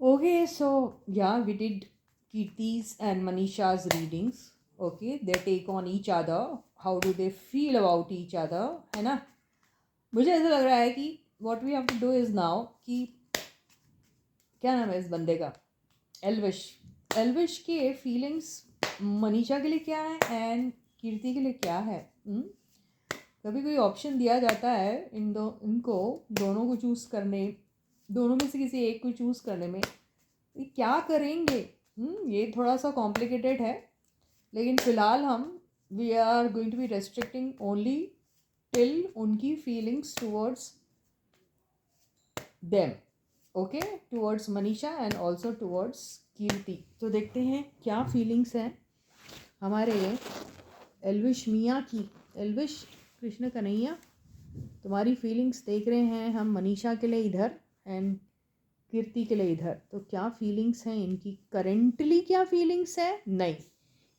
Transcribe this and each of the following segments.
Okay, so yeah, we did Kirti's and Manisha's readings. Okay, their take on each other. How do they feel about each other? है ना? मुझे ऐसा लग रहा है कि what we have to do is now कि क्या नाम है इस बंदे का, एल्विश। एल्विश के फीलिंग्स मनीषा के लिए क्या है एंड कीर्ति के लिए क्या है। कभी कोई ऑप्शन दिया जाता है इनको दोनों को चूज़ करने, दोनों में से किसी एक को चूज़ करने में, ये क्या करेंगे। ये थोड़ा सा कॉम्प्लिकेटेड है, लेकिन फ़िलहाल हम we are going to be restricting only till उनकी feelings towards them. Okay, towards Manisha and also towards Kirti. तो देखते हैं क्या फीलिंग्स हैं हमारे एल्विश मियाँ की। एल्विश कृष्ण कन्हैया, तुम्हारी फीलिंग्स देख रहे हैं हम मनीषा के लिए इधर एंड कीर्ति के लिए इधर। तो क्या फीलिंग्स हैं इनकी, करेंटली क्या फीलिंग्स है, नहीं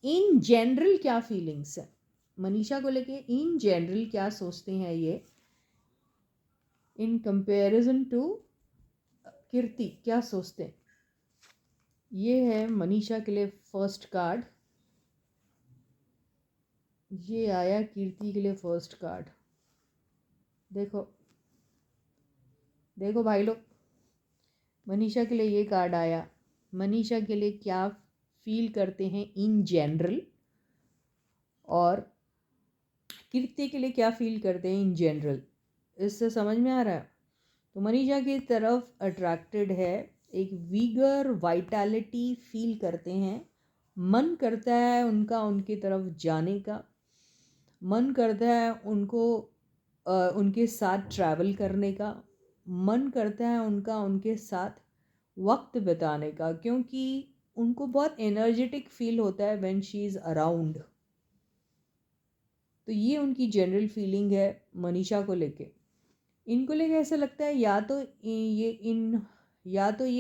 इन जनरल क्या फीलिंग्स है मनीषा को लेके, इन जनरल क्या सोचते हैं ये इन कंपैरिजन टू कीर्ति, क्या सोचते हैं। ये है मनीषा के लिए फर्स्ट कार्ड, ये आया कीर्ति के लिए फर्स्ट कार्ड। देखो देखो भाई लोग, मनीषा के लिए ये कार्ड आया। मनीषा के लिए क्या फील करते हैं इन जनरल, और कीर्ति के लिए क्या फील करते हैं इन जनरल। इससे समझ में आ रहा है। तो मनीषा की तरफ अट्रैक्टेड है, एक वीगर वाइटैलिटी फील करते हैं, मन करता है उनका उनकी तरफ जाने का, मन करता है उनको उनके साथ ट्रैवल करने का, मन करता है उनका उनके साथ वक्त बिताने का, क्योंकि उनको बहुत एनर्जेटिक फील होता है व्हेन शी इज़ अराउंड। तो ये उनकी जनरल फीलिंग है मनीषा को लेके। इनको लेके ऐसा लगता है या तो ये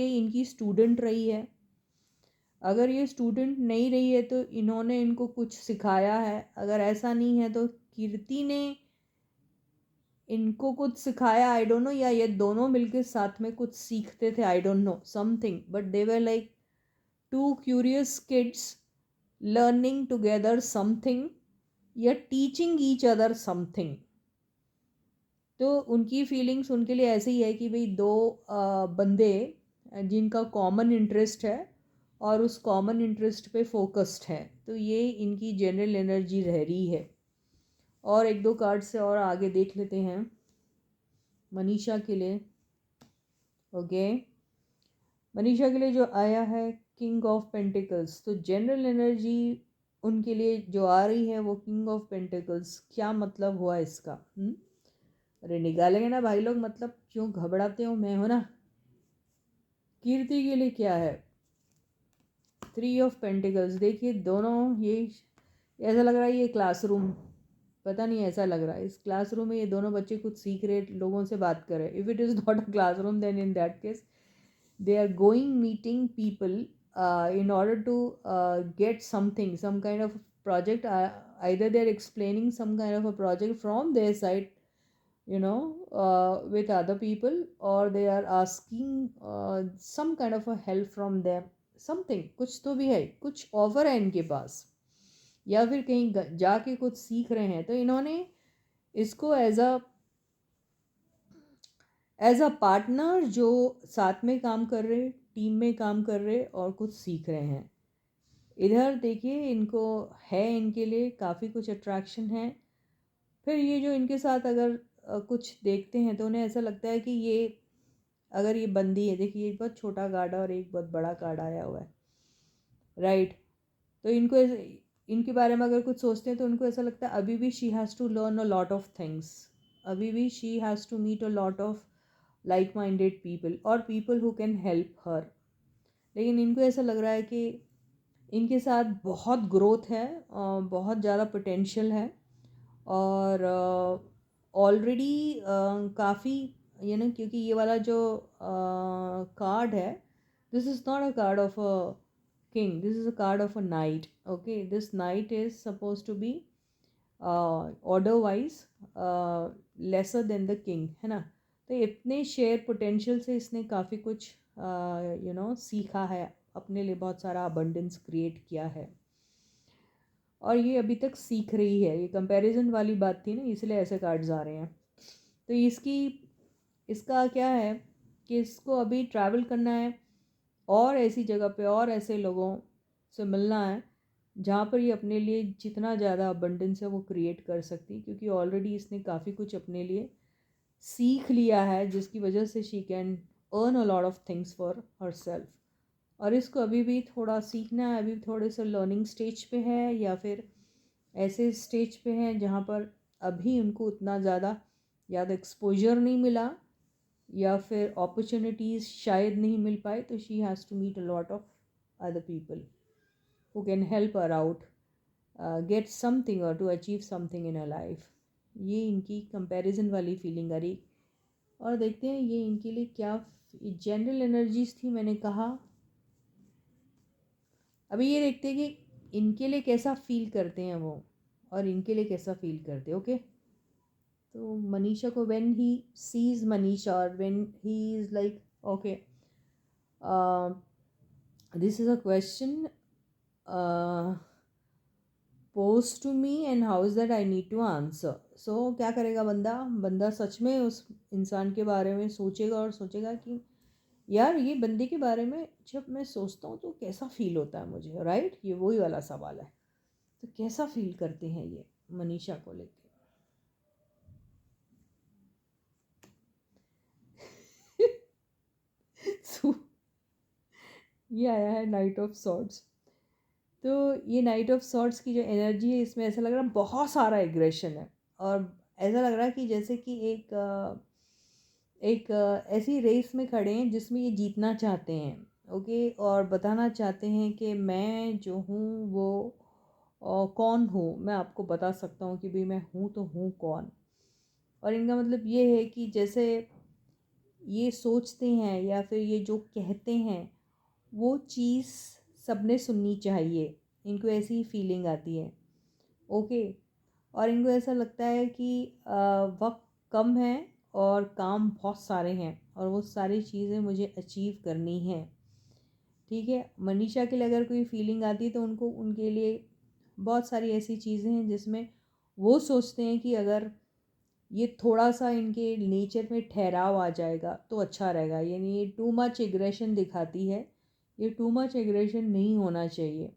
इनकी स्टूडेंट रही है। अगर ये स्टूडेंट नहीं रही है तो इन्होंने इनको कुछ सिखाया है। अगर ऐसा नहीं है तो कीर्ति ने इनको कुछ सिखाया, आई डोंट नो, या ये दोनों मिलके साथ में कुछ सीखते थे, I don't know something, but they were like two curious kids learning together something या टीचिंग ईच अदर समथिंग। तो उनकी फीलिंग्स उनके लिए ऐसे ही है कि भाई दो बंदे जिनका कॉमन इंटरेस्ट है और उस कॉमन इंटरेस्ट पे फोकस्ड है। तो ये इनकी जनरल एनर्जी रह रही है। और एक दो कार्ड से और आगे देख लेते हैं मनीषा के लिए। ओके, मनीषा के लिए जो आया है किंग ऑफ पेंटिकल्स। तो जनरल एनर्जी उनके लिए जो आ रही है वो किंग ऑफ पेंटिकल्स। क्या मतलब हुआ इसका? अरे निकालेंगे ना भाई लोग, मतलब क्यों घबराते हो, मैं हो ना। कीर्ति के लिए क्या है? 3 ऑफ पेंटिकल्स। देखिए दोनों, ये ऐसा लग रहा है ये क्लासरूम, पता नहीं ऐसा लग रहा है इस क्लासरूम में ये दोनों बच्चे कुछ सीख रहे लोगों से बात कर रहे। If it is not a classroom then in that case they are going meeting people in order to get something, some kind of project. Either they are explaining some kind of a project from their side, with other people, or they are asking some kind of a help from them, something, कुछ तो भी है, कुछ offer है इनके पास, या फिर कहीं जाके कुछ सीख रहे हैं। तो इन्होंने इसको एज अ पार्टनर जो साथ में काम कर रहे, टीम में काम कर रहे और कुछ सीख रहे हैं। इधर देखिए इनको है, इनके लिए काफ़ी कुछ अट्रैक्शन है। फिर ये जो इनके साथ अगर कुछ देखते हैं तो उन्हें ऐसा लगता है कि ये अगर ये बंदी है, देखिए एक बहुत छोटा कार्ड और एक बहुत बड़ा कार्ड आया हुआ है, राइट। तो इनके बारे में अगर कुछ सोचते हैं तो उनको ऐसा लगता है अभी भी she has to learn a lot of things, अभी भी she has to meet a lot of like minded people और people who can help her. लेकिन इनको ऐसा लग रहा है कि इनके साथ बहुत ग्रोथ है, बहुत ज़्यादा पोटेंशियल है, और ऑलरेडी काफ़ी क्योंकि ये वाला जो कार्ड है, this is not a card of a king, this is a card of a knight. Okay, this knight is suppose to be order wise lesser than the king, है ना। तो इतने शेयर पोटेंशियल से इसने काफ़ी कुछ सीखा है, अपने लिए बहुत सारा अबंडेंस क्रिएट किया है, और ये अभी तक सीख रही है। ये कंपैरिजन वाली बात थी ना, इसलिए ऐसे कार्ड्स आ रहे हैं। तो इसका क्या है कि इसको अभी ट्रैवल करना है और ऐसी जगह पे और ऐसे लोगों से मिलना है जहाँ पर ये अपने लिए जितना ज़्यादा अबंडेंस है वो क्रिएट कर सकती, क्योंकि ऑलरेडी इसने काफ़ी कुछ अपने लिए सीख लिया है, जिसकी वजह से she can earn a lot of things for her self. और इसको अभी भी थोड़ा सीखना है, अभी थोड़े से लर्निंग स्टेज पे है, या फिर ऐसे स्टेज पे हैं जहाँ पर अभी उनको उतना ज़्यादा या तो एक्सपोजर नहीं मिला या फिर अपॉर्चुनिटीज़ शायद नहीं मिल पाए, तो she has to meet a lot of other people who can help her out get something or to achieve something in her life। ये इनकी कंपैरिजन वाली फीलिंग आ रही। और देखते हैं ये इनके लिए क्या जनरल एनर्जीज थी, मैंने कहा। अभी ये देखते हैं कि इनके लिए कैसा फील करते हैं वो, और इनके लिए कैसा फील करते हैं। ओके, तो मनीषा को व्हेन ही सीज मनीषा और when he is like okay, this is a question posed to me and how is that I need to answer. So क्या करेगा बंदा सच में उस इंसान के बारे में सोचेगा और सोचेगा कि यार ये बंदे के बारे में जब मैं सोचता हूँ तो कैसा फील होता है मुझे, राइट? ये वही वाला सवाल है। तो कैसा फील करते हैं ये मनीषा को लेके? So, ये आया है नाइट ऑफ सॉर्ड्स। तो ये नाइट ऑफ सॉर्ड्स की जो एनर्जी है, इसमें ऐसा लग रहा है बहुत सारा एग्रेशन है, और ऐसा लग रहा है कि जैसे कि एक ऐसी रेस में खड़े हैं जिसमें ये जीतना चाहते हैं। ओके, और बताना चाहते हैं कि मैं जो हूँ वो कौन हूँ, मैं आपको बता सकता हूँ कि भाई मैं हूँ तो हूँ कौन। और इनका मतलब ये है कि जैसे ये सोचते हैं या फिर ये जो कहते हैं वो चीज़ सबने सुननी चाहिए, इनको ऐसी फीलिंग आती है। ओके, और इनको ऐसा लगता है कि वक्त कम है और काम बहुत सारे हैं, और वो सारी चीज़ें मुझे अचीव करनी है। ठीक है, मनीषा के लिए अगर कोई फीलिंग आती है तो उनको उनके लिए बहुत सारी ऐसी चीज़ें हैं जिसमें वो सोचते हैं कि अगर ये थोड़ा सा इनके नेचर में ठहराव आ जाएगा तो अच्छा रहेगा। यानी ये टू मच एग्रेशन दिखाती है, ये टू मच एग्रेशन नहीं होना चाहिए।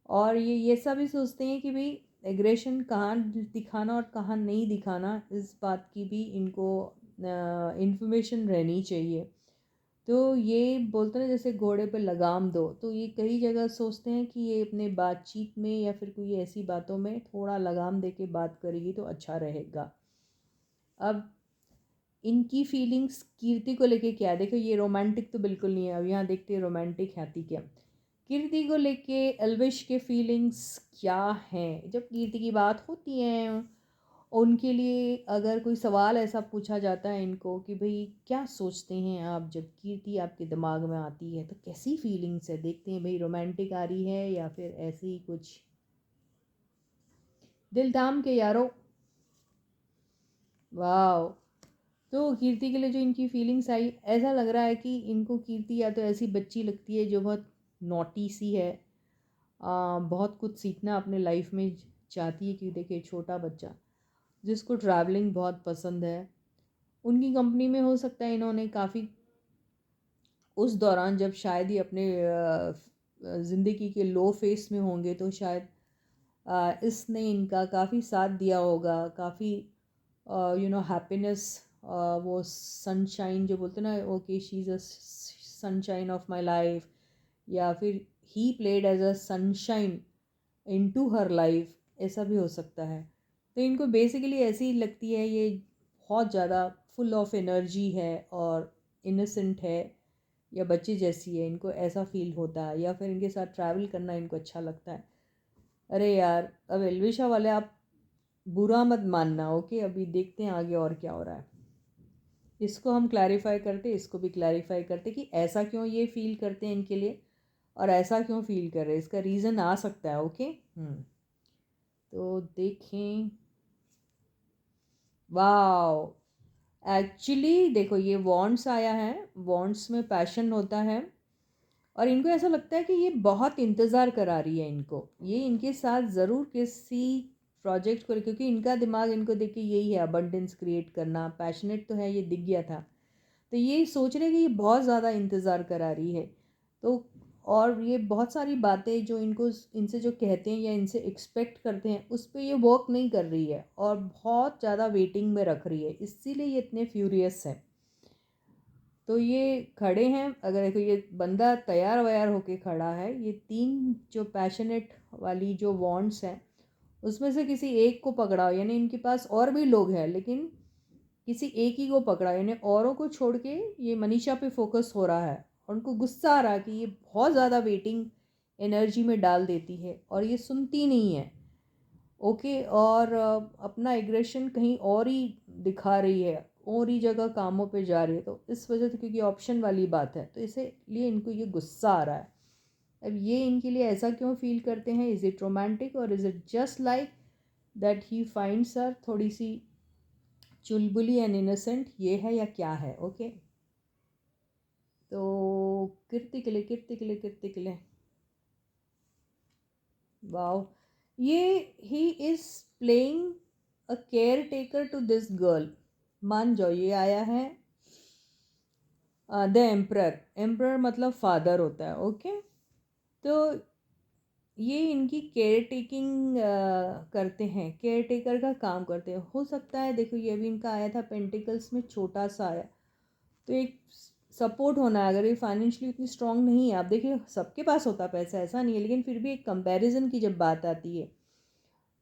और ये सब भी सोचते हैं कि भाई एग्रेशन कहाँ दिखाना और कहाँ नहीं दिखाना, इस बात की भी इनको इन्फॉर्मेशन रहनी चाहिए। तो ये बोलते हैं जैसे घोड़े पे लगाम दो, तो ये कई जगह सोचते हैं कि ये अपने बातचीत में या फिर कोई ऐसी बातों में थोड़ा लगाम दे के बात करेगी तो अच्छा रहेगा। अब इनकी फीलिंग्स कीर्ति को लेके क्या है, देखो ये रोमांटिक तो बिल्कुल नहीं है। अब यहाँ देखते हैं रोमांटिक हैती क्या। कीर्ति को लेके एल्विश के फीलिंग्स क्या हैं। जब कीर्ति की बात होती है, उनके लिए अगर कोई सवाल ऐसा पूछा जाता है इनको कि भाई क्या सोचते हैं आप जब कीर्ति आपके दिमाग में आती है, तो कैसी फीलिंग्स है। देखते हैं भाई रोमांटिक आ रही है या फिर ऐसे ही कुछ। दिल थाम के यारो, वाह। तो कीर्ति के लिए जो इनकी फीलिंग्स आई, ऐसा लग रहा है कि इनको कीर्ति या तो ऐसी बच्ची लगती है जो बहुत नॉटी सी है, बहुत कुछ सीखना अपने लाइफ में चाहती है। कि देखिए छोटा बच्चा जिसको ट्रैवलिंग बहुत पसंद है, उनकी कंपनी में हो सकता है इन्होंने काफ़ी उस दौरान जब शायद ही अपने ज़िंदगी के लो फेस में होंगे, तो शायद इसने इनका काफ़ी साथ दिया होगा, काफ़ी हैप्पीनेस, वो सनशाइन जो बोलते हैं ना, okay she is a sunshine of my life, या फिर he played as a sunshine into her life, ऐसा भी हो सकता है। तो इनको बेसिकली ऐसी लगती है ये बहुत ज़्यादा फुल ऑफ एनर्जी है और इनोसेंट है, या बच्चे जैसी है, इनको ऐसा फील होता है, या फिर इनके साथ ट्रैवल करना इनको अच्छा लगता है। अरे यार, अब एल्विशा वाले आप बुरा मत मानना। ओके, अभी देखते हैं आगे और क्या हो रहा है। इसको हम क्लैरिफाई करते, इसको भी क्लैरिफाई करते कि ऐसा क्यों ये फील करते हैं इनके लिए, और ऐसा क्यों फील कर रहे हैं, इसका रीज़न आ सकता है। ओके, तो देखें। वाओ, एक्चुअली देखो ये वॉन्ड्स आया है, वॉन्ड्स में पैशन होता है और इनको ऐसा लगता है कि ये बहुत इंतज़ार करा रही है इनको, ये इनके साथ ज़रूर किसी प्रोजेक्ट को, क्योंकि इनका दिमाग इनको देख के यही है, अबंडेंस क्रिएट करना, पैशनेट तो है, ये दिख गया था। तो ये सोच रहे कि ये बहुत ज़्यादा इंतज़ार करा रही है। तो और ये बहुत सारी बातें जो इनको इनसे जो कहते हैं या इनसे एक्सपेक्ट करते हैं उस पर ये वर्क नहीं कर रही है और बहुत ज़्यादा वेटिंग में रख रही है, इसीलिए ये इतने फ्यूरियस है। तो ये खड़े हैं, अगर देखो ये बंदा तैयार वैयार होके खड़ा है, ये 3 जो पैशनेट वाली जो वॉन्ड्स हैं उसमें से किसी एक को पकड़ा, यानी इनके पास और भी लोग हैं लेकिन किसी एक ही को पकड़ा, यानी औरों को छोड़ के ये मनीषा पे फोकस हो रहा है और उनको गुस्सा आ रहा है कि ये बहुत ज़्यादा वेटिंग एनर्जी में डाल देती है और ये सुनती नहीं है। ओके, और अपना एग्रेशन कहीं और ही दिखा रही है, और ही जगह कामों पे जा रही है, तो इस वजह से, क्योंकि ऑप्शन वाली बात है तो इसीलिए इनको ये गुस्सा आ रहा है। अब ये इनके लिए ऐसा क्यों फील करते हैं, इज़ इट रोमांटिक और is it just like that he finds हर थोड़ी सी चुलबुली एंड इनोसेंट, ये है या क्या है। ओके, तो कीर्ति के लिए वाओ, ये he is playing a caretaker to this girl, मान जाओ ये आया है द एम्प्रर, एम्प्रर मतलब फादर होता है। ओके, तो ये इनकी केयर टेकिंग करते हैं, केयर टेकर का काम करते हैं। हो सकता है, देखो ये भी इनका आया था पेंटिकल्स में, छोटा सा आया, तो एक सपोर्ट होना है। अगर ये फाइनेंशियली इतनी स्ट्रांग नहीं है, आप देखिए सबके पास होता पैसा, ऐसा नहीं है, लेकिन फिर भी एक कंपैरिजन की जब बात आती है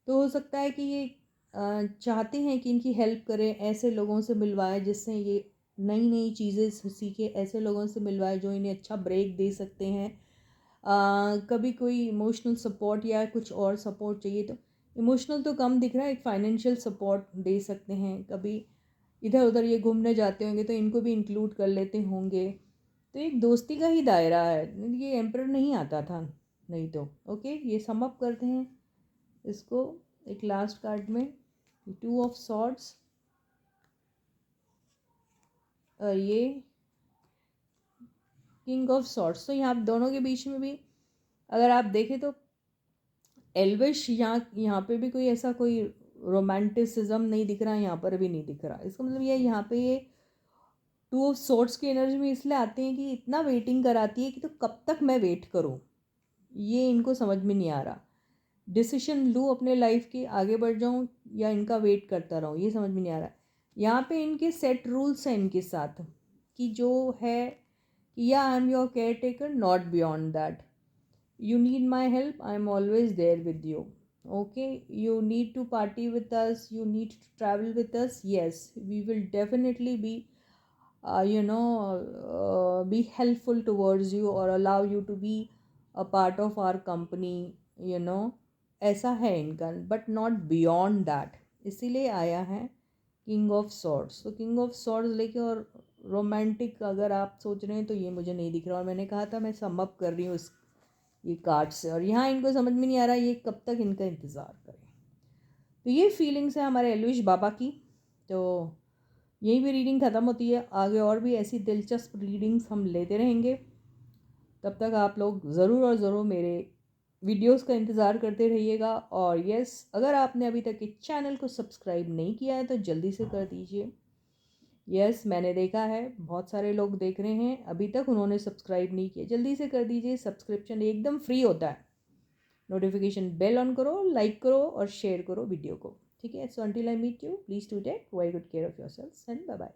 तो हो सकता है कि ये चाहते हैं कि इनकी हेल्प करें, ऐसे लोगों से मिलवाए जिससे ये नई नई चीज़ें सीखे, ऐसे लोगों से मिलवाए जो इन्हें अच्छा ब्रेक दे सकते हैं। कभी कोई इमोशनल सपोर्ट या कुछ और सपोर्ट चाहिए तो इमोशनल तो कम दिख रहा है, एक फाइनेंशियल सपोर्ट दे सकते हैं। कभी इधर उधर ये घूमने जाते होंगे तो इनको भी इंक्लूड कर लेते होंगे, तो एक दोस्ती का ही दायरा है। ये एम्पर नहीं आता था नहीं तो। ओके, ये सम अप करते हैं इसको एक लास्ट कार्ड में, 2 ऑफ सॉर्ड्स, ये किंग ऑफ सॉर्ड्स। तो यहाँ दोनों के बीच में भी अगर आप देखें तो एल्विश यहाँ पे भी कोई ऐसा कोई रोमांटिसिज्म नहीं दिख रहा, यहाँ पर भी नहीं दिख रहा। इसका मतलब ये यहाँ पे ये 2 ऑफ सॉर्ड्स की एनर्जी में इसलिए आते हैं कि इतना वेटिंग कराती है कि तो कब तक मैं वेट करूँ, ये इनको समझ में नहीं आ रहा। डिसीजन लूँ अपने लाइफ के, आगे बढ़ जाऊँ या इनका वेट करता रहूँ, ये समझ में नहीं आ रहा। यहाँ पे इनके सेट रूल्स हैं इनके साथ कि जो है कि या I am your care taker, not beyond that, you need my help, I'm always there with you. Okay, you need to party with us, you need to travel with us, yes, we will definitely be be helpful towards you or allow you to be a part of our company, you know, ऐसा है इनका, but not beyond that. इसीलिए आया है king of swords. तो king of swords लेके और romantic अगर आप सोच रहे हैं तो ये मुझे नहीं दिख रहा, और मैंने कहा था मैं सम अप कर रही हूँ इस ये कार्ड से, और यहाँ इनको समझ में नहीं आ रहा ये कब तक इनका इंतज़ार करें। तो ये फीलिंग्स है हमारे एलविश बाबा की। तो यहीं भी रीडिंग ख़त्म होती है, आगे और भी ऐसी दिलचस्प रीडिंग्स हम लेते रहेंगे। तब तक आप लोग ज़रूर और ज़रूर मेरे वीडियोस का इंतज़ार करते रहिएगा। और यस, अगर आपने अभी तक इस चैनल को सब्सक्राइब नहीं किया है तो जल्दी से कर दीजिए। यस, मैंने देखा है बहुत सारे लोग देख रहे हैं, अभी तक उन्होंने सब्सक्राइब नहीं किया, जल्दी से कर दीजिए। सब्सक्रिप्शन एकदम फ्री होता है, नोटिफिकेशन बेल ऑन करो, लाइक करो और शेयर करो वीडियो को, ठीक है। So until I meet you, please do take very good care of yourselves and bye bye.